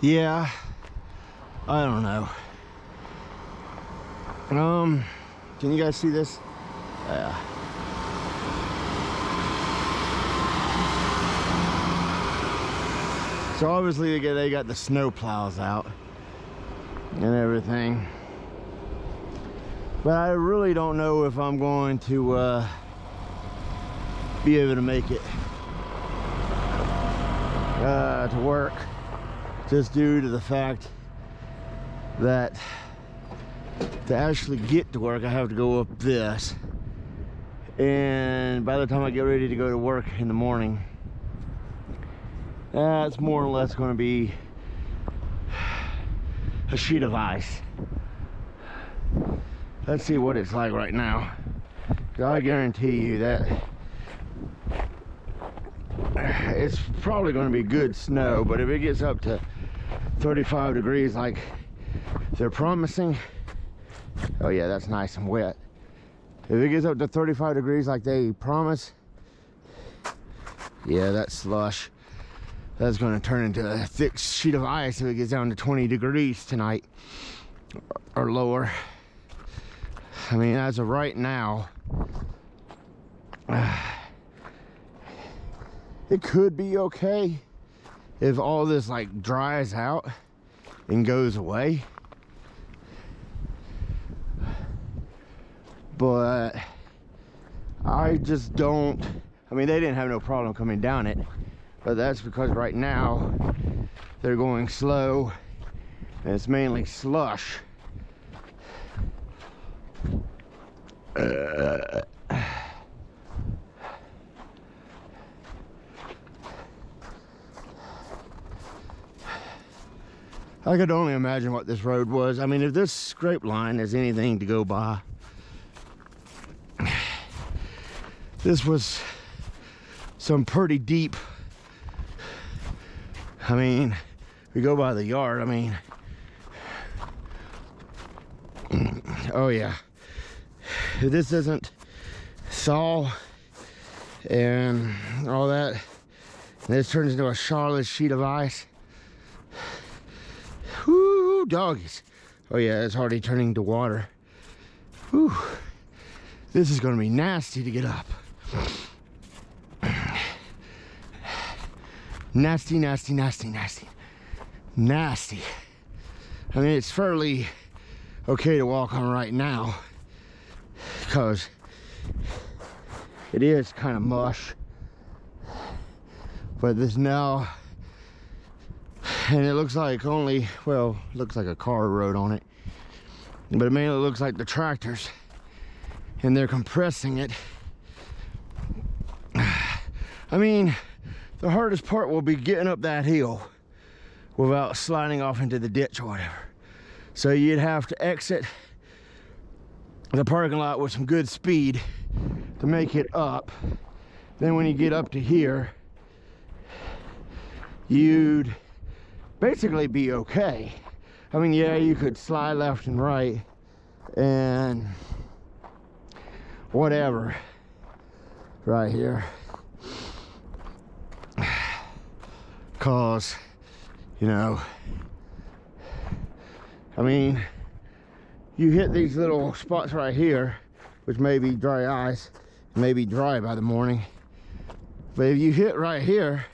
Yeah, I don't know. Can you guys see this? Yeah. So obviously they got the snow plows out and everything. But I really don't know if I'm going to be able to make it to work, just due to the fact that to actually get to work I have to go up this, and by the time I get ready to go to work in the morning, that's more or less going to be a sheet of ice. Let's see what it's like right now. I guarantee you that it's probably going to be good snow, but if it gets up to 35 degrees like they're promising, oh yeah, that's nice and wet. If it gets up to 35 degrees like they promise, yeah, that's slush. That's going to turn into a thick sheet of ice if it gets down to 20 degrees tonight or lower. I mean, as of right now, it could be okay if all this like dries out and goes away. But I just don't, I mean, they didn't have no problem coming down it, but that's because right now they're going slow and it's mainly slush. I could only imagine what this road was. I mean, if this scrape line is anything to go by, this was some pretty deep. I mean, we go by the yard, I mean, oh yeah. If this isn't thaw and all that, and this turns into a Charlotte sheet of ice. Whoo, doggies. Oh yeah, it's already turning to water. Whew. This is gonna be nasty to get up. Nasty, nasty, nasty, nasty. Nasty. I mean, it's fairly okay to walk on right now, because it is kind of mush. But this now, and it looks like only, well, looks like a car rode on it, but it mainly looks like the tractors, and they're compressing it. I mean, the hardest part will be getting up that hill without sliding off into the ditch or whatever. So you'd have to exit the parking lot with some good speed to make it up. Then when you get up to here, you'd basically be okay. I mean, yeah, you could slide left and right and whatever right here, cause, you know, I mean, you hit these little spots right here, which may be dry ice, may be dry by the morning, but if you hit right here,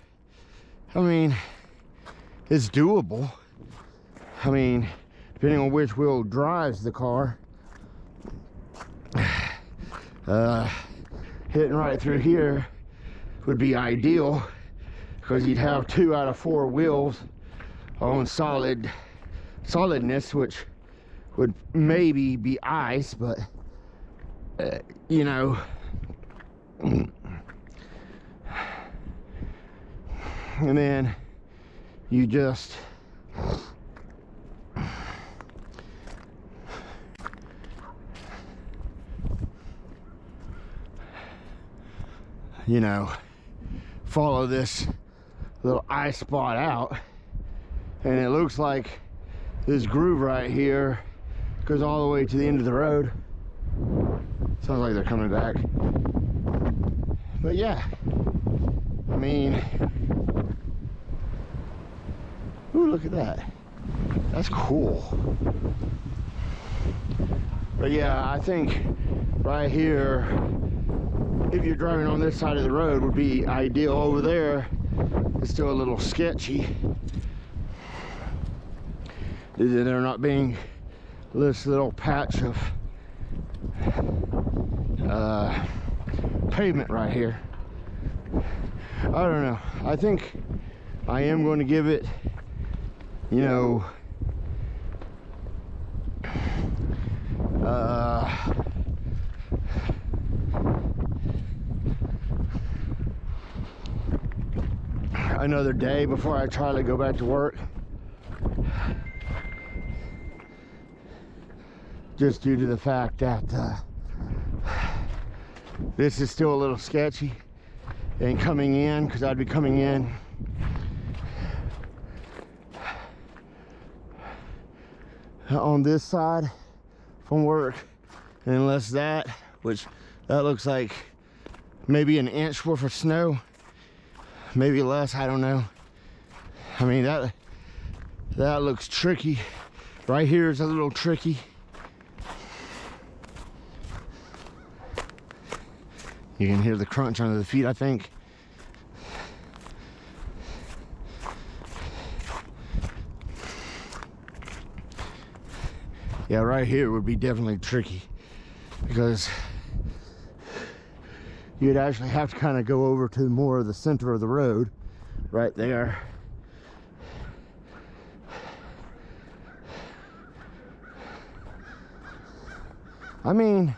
I mean, it's doable. I mean, depending on which wheel drives the car, hitting right through here would be ideal, because you'd have 2 out of 4 wheels on solidness, which would maybe be ice, but you know, and then you just you know, follow this little ice spot out, and it looks like this groove right here goes all the way to the end of the road. Sounds like they're coming back. But yeah, I mean, whew. Ooh, look at that. That's cool. But yeah, I think right here, if you're driving on this side of the road, would be ideal. Over there, it's still a little sketchy. There not being this little patch of pavement right here. I don't know. I think I am going to give it, you know, another day before I try to go back to work. Just due to the fact that this is still a little sketchy. And coming in, because I'd be coming in on this side from work, and unless that, which that looks like maybe an inch worth of snow, maybe less, I don't know. I mean, that looks tricky. Right here is a little tricky. You can hear the crunch under the feet, I think. Yeah, right here would be definitely tricky, because you'd actually have to kind of go over to more of the center of the road right there. I mean,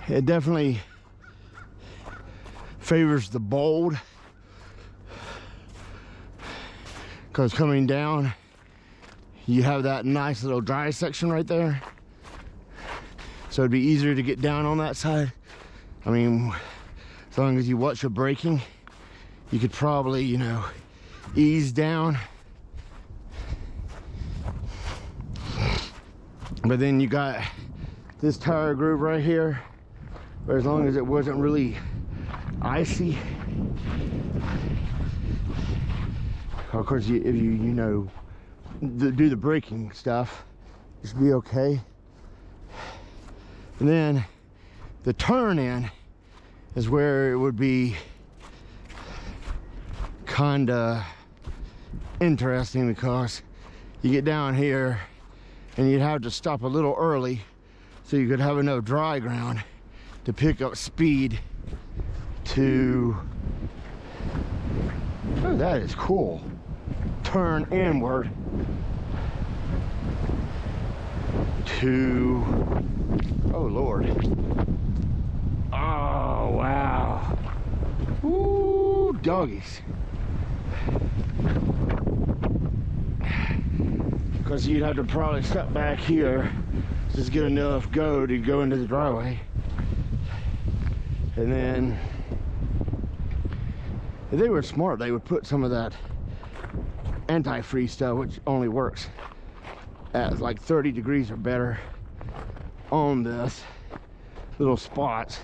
it definitely favors the bold, because coming down, you have that nice little dry section right there. So it'd be easier to get down on that side. I mean, as long as you watch your braking, you could probably, you know, ease down. But then you got this tire groove right here, where as long as it wasn't really icy, of course, if you know, do the braking stuff, it should be okay. And then the turn in is where it would be kinda interesting, because you get down here and you'd have to stop a little early so you could have enough dry ground to pick up speed to, oh, that is cool, turn inward to, oh Lord, oh wow, woo, doggies. Because you'd have to probably step back here, just get enough go to go into the driveway. And then, if they were smart, they would put some of that anti-freeze stuff, which only works at like 30 degrees or better, on this little spots,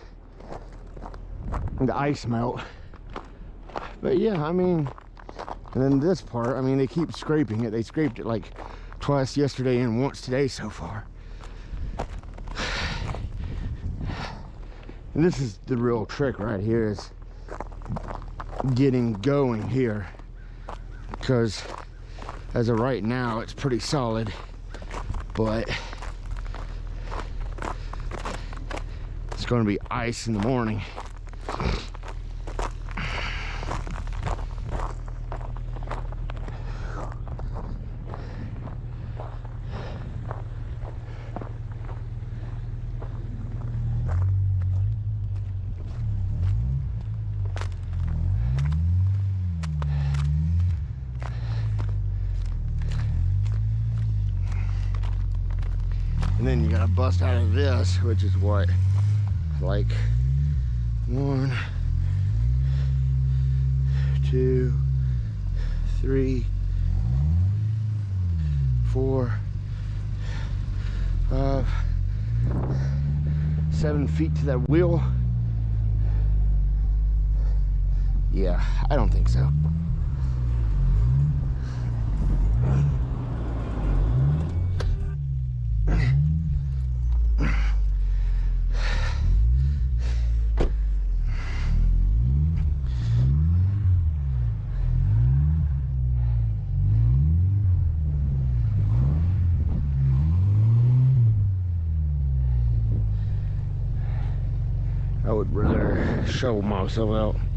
and the ice melt. But yeah, I mean, and then this part, I mean, they keep scraping it. They scraped it like twice yesterday and once today so far. And this is the real trick right here, is getting going here, because as of right now it's pretty solid, but it's going to be ice in the morning. And then you gotta bust out of this, which is what, like 1, 2, 3, 4, 5, 7 feet to that wheel. Yeah, I don't think so. I would rather shovel myself out.